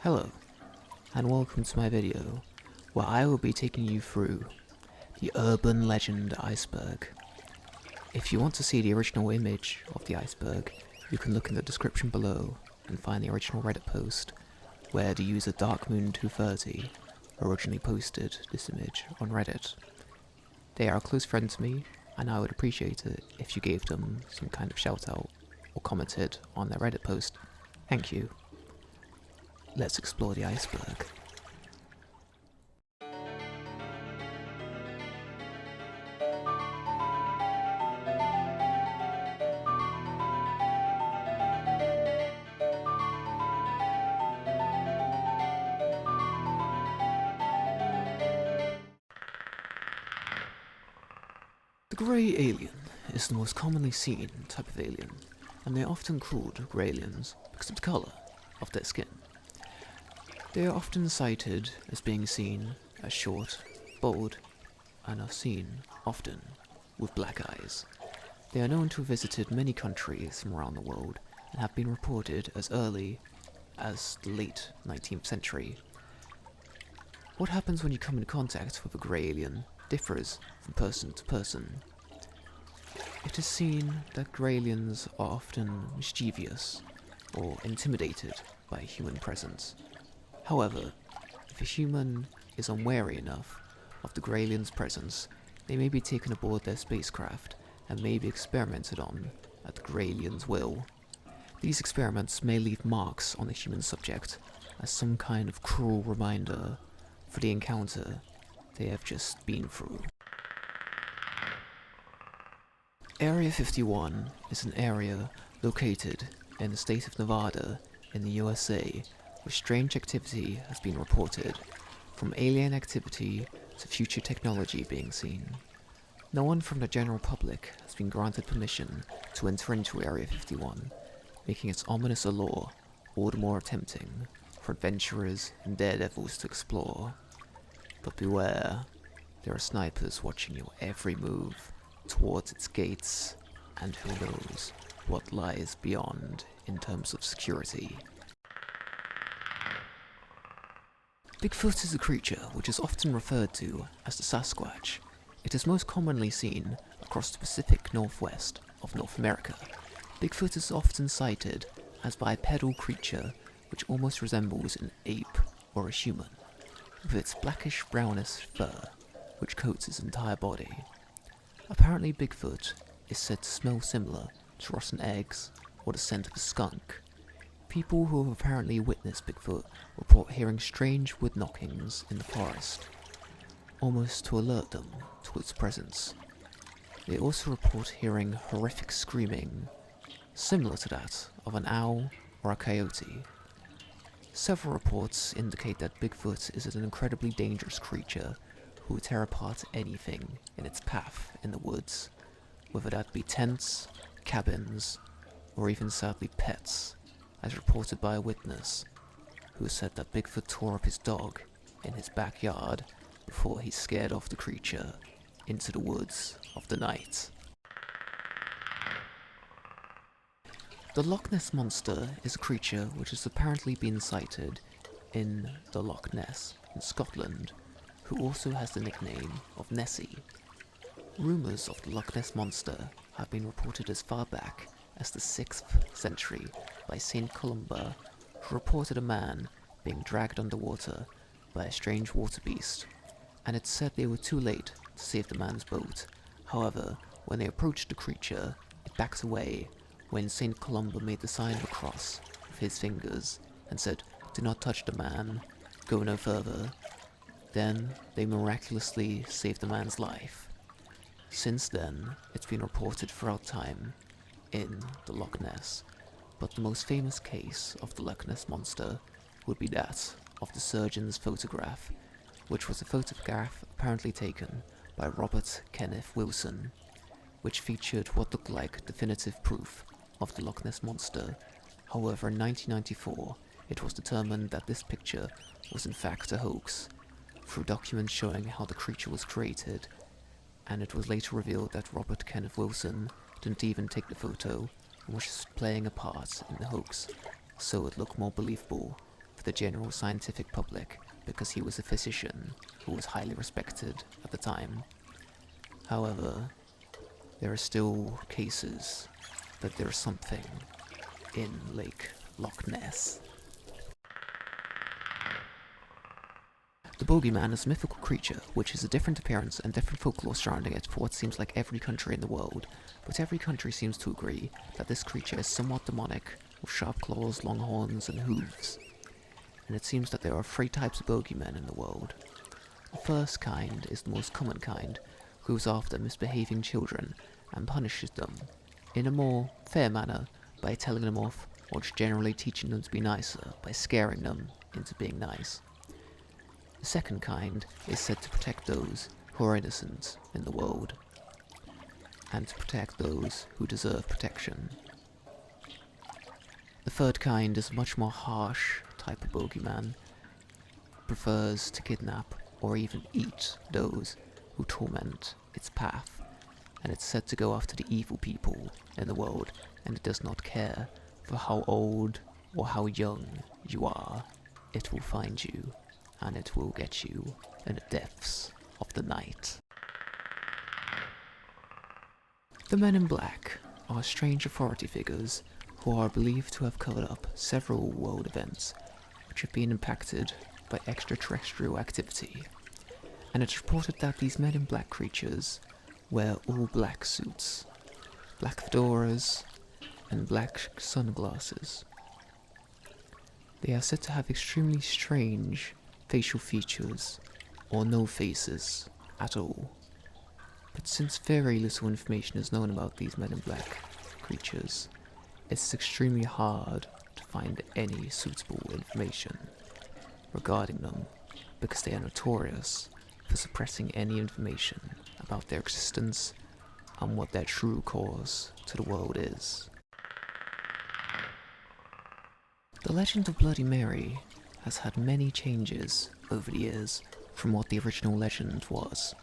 Hello, and welcome to my video, where I will be taking you through the urban legend Iceberg. If you want to see the original image of the iceberg, you can look in the description below and find the original Reddit post, where the user DarkMoon230 originally posted this image on Reddit. They are a close friend to me, and I would appreciate it if you gave them some kind of shout out or commented on their Reddit post. Thank you. Let's explore the iceberg. The grey alien is the most commonly seen type of alien, and they are often called grey aliens because of the colour of their skin. They are often cited as being seen as short, bald, and are seen often with black eyes. They are known to have visited many countries from around the world and have been reported as early as the late 19th century. What happens when you come in contact with a grey alien differs from person to person. It is seen that grey aliens are often mischievous or intimidated by a human presence. However, if a human is unwary enough of the grey alien's presence, they may be taken aboard their spacecraft and may be experimented on at the grey alien's will. These experiments may leave marks on the human subject as some kind of cruel reminder for the encounter they have just been through. Area 51 is an area located in the state of Nevada in the USA, where strange activity has been reported, from alien activity to future technology being seen. No one from the general public has been granted permission to enter into Area 51, making its ominous allure all the more tempting for adventurers and daredevils to explore. But beware, there are snipers watching your every move towards its gates, and who knows what lies beyond in terms of security. Bigfoot is a creature which is often referred to as the Sasquatch. It is most commonly seen across the Pacific Northwest of North America. Bigfoot is often cited as a bipedal creature which almost resembles an ape or a human, with its blackish-brownish fur which coats its entire body. Apparently Bigfoot is said to smell similar to rotten eggs or the scent of a skunk. People who have apparently witnessed Bigfoot report hearing strange wood knockings in the forest, almost to alert them to its presence. They also report hearing horrific screaming, similar to that of an owl or a coyote. Several reports indicate that Bigfoot is an incredibly dangerous creature who would tear apart anything in its path in the woods, whether that be tents, cabins, or even sadly pets, as reported by a witness who said that Bigfoot tore up his dog in his backyard before he scared off the creature into the woods of the night. The Loch Ness Monster is a creature which has apparently been sighted in the Loch Ness in Scotland, who also has the nickname of Nessie. Rumours of the Loch Ness Monster have been reported as far back as the 6th century by Saint Columba, who reported a man being dragged underwater by a strange water beast, and it said they were too late to save the man's boat. However, when they approached the creature, it backed away when Saint Columba made the sign of a cross with his fingers and said, "Do not touch the man, go no further." Then they miraculously saved the man's life. Since then, it's been reported throughout time in the Loch Ness, but the most famous case of the Loch Ness Monster would be that of the surgeon's photograph, which was a photograph apparently taken by Robert Kenneth Wilson, which featured what looked like definitive proof of the Loch Ness Monster. However, in 1994, it was determined that this picture was in fact a hoax, through documents showing how the creature was created, and it was later revealed that Robert Kenneth Wilson didn't even take the photo and was just playing a part in the hoax, so it looked more believable the general scientific public because he was a physician who was highly respected at the time. However, there are still cases that there's something in Loch Ness. The Boogeyman is a mythical creature which has a different appearance and different folklore surrounding it for what seems like every country in the world, but every country seems to agree that this creature is somewhat demonic, with sharp claws, long horns, and hooves. And it seems that there are 3 types of Boogeymen in the world. The first kind is the most common kind, who goes after misbehaving children and punishes them in a more fair manner by telling them off or just generally teaching them to be nicer by scaring them into being nice. The second kind is said to protect those who are innocent in the world, and to protect those who deserve protection. The third kind is a much more harsh type of Boogeyman, prefers to kidnap or even eat those who torment its path, and it's said to go after the evil people in the world, and it does not care for how old or how young you are. It will find you, and it will get you in the depths of the night. The Men in Black are strange authority figures who are believed to have covered up several world events which have been impacted by extraterrestrial activity, and it's reported that these Men in Black creatures wear all black suits, black fedoras, and black sunglasses. They are said to have extremely strange facial features, or no faces at all. But since very little information is known about these Men in Black creatures, it's extremely hard to find any suitable information regarding them, because they are notorious for suppressing any information about their existence and what their true cause to the world is. The legend of Bloody Mary has had many changes over the years from what the original legend was.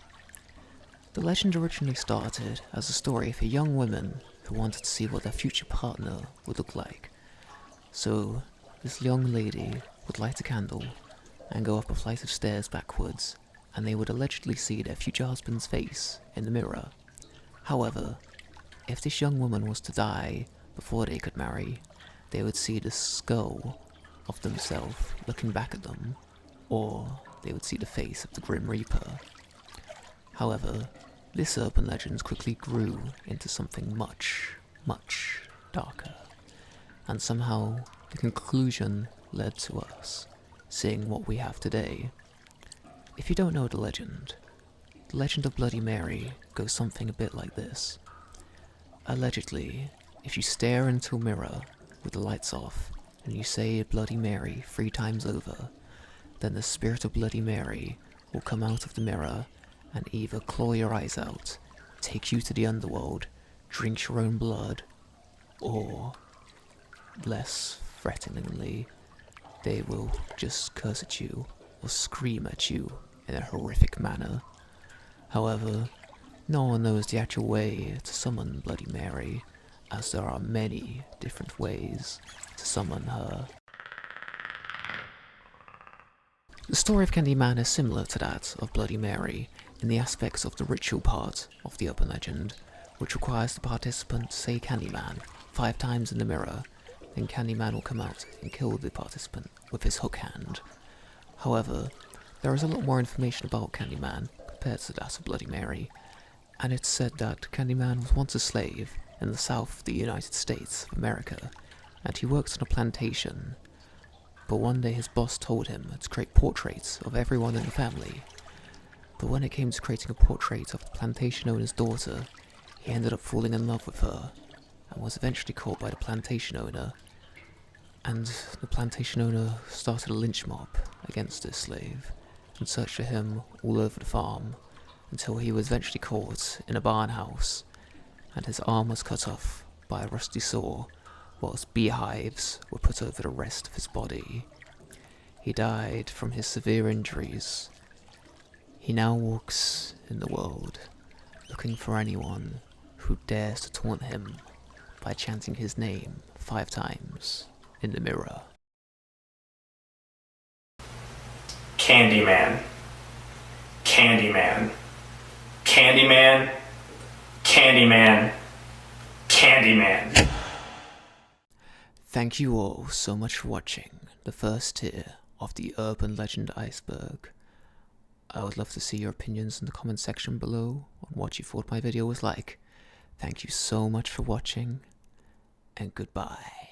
The legend originally started as a story of a young woman who wanted to see what their future partner would look like. So, this young lady would light a candle and go up a flight of stairs backwards, and they would allegedly see their future husband's face in the mirror. However, if this young woman was to die before they could marry, they would see the skull of themselves looking back at them, or they would see the face of the Grim Reaper. However, this urban legend quickly grew into something much, much darker, and somehow the conclusion led to us seeing what we have today. If you don't know the legend of Bloody Mary goes something a bit like this. Allegedly, if you stare into a mirror with the lights off, and you say Bloody Mary 3 times over, then the spirit of Bloody Mary will come out of the mirror and either claw your eyes out, take you to the underworld, drink your own blood, or, less threateningly, they will just curse at you or scream at you in a horrific manner. However, no one knows the actual way to summon Bloody Mary, as there are many different ways to summon her. The story of Candyman is similar to that of Bloody Mary in the aspects of the ritual part of the urban legend, which requires the participant to say Candyman 5 times in the mirror, then Candyman will come out and kill the participant with his hook hand. However, there is a lot more information about Candyman compared to that of Bloody Mary, and it's said that Candyman was once a slave in the south of the United States of America, and he worked on a plantation. But one day his boss told him to create portraits of everyone in the family. But when it came to creating a portrait of the plantation owner's daughter, he ended up falling in love with her, and was eventually caught by the plantation owner, and the plantation owner started a lynch mob against this slave, and searched for him all over the farm, until he was eventually caught in a barn house, and his arm was cut off by a rusty saw, whilst beehives were put over the rest of his body. He died from his severe injuries. He now walks in the world, looking for anyone who dares to taunt him by chanting his name 5 times in the mirror. Candyman. Candyman. Candyman. Candyman. Candyman. Thank you all so much for watching the first tier of the urban legend Iceberg. I would love to see your opinions in the comment section below on what you thought my video was like. Thank you so much for watching, and goodbye.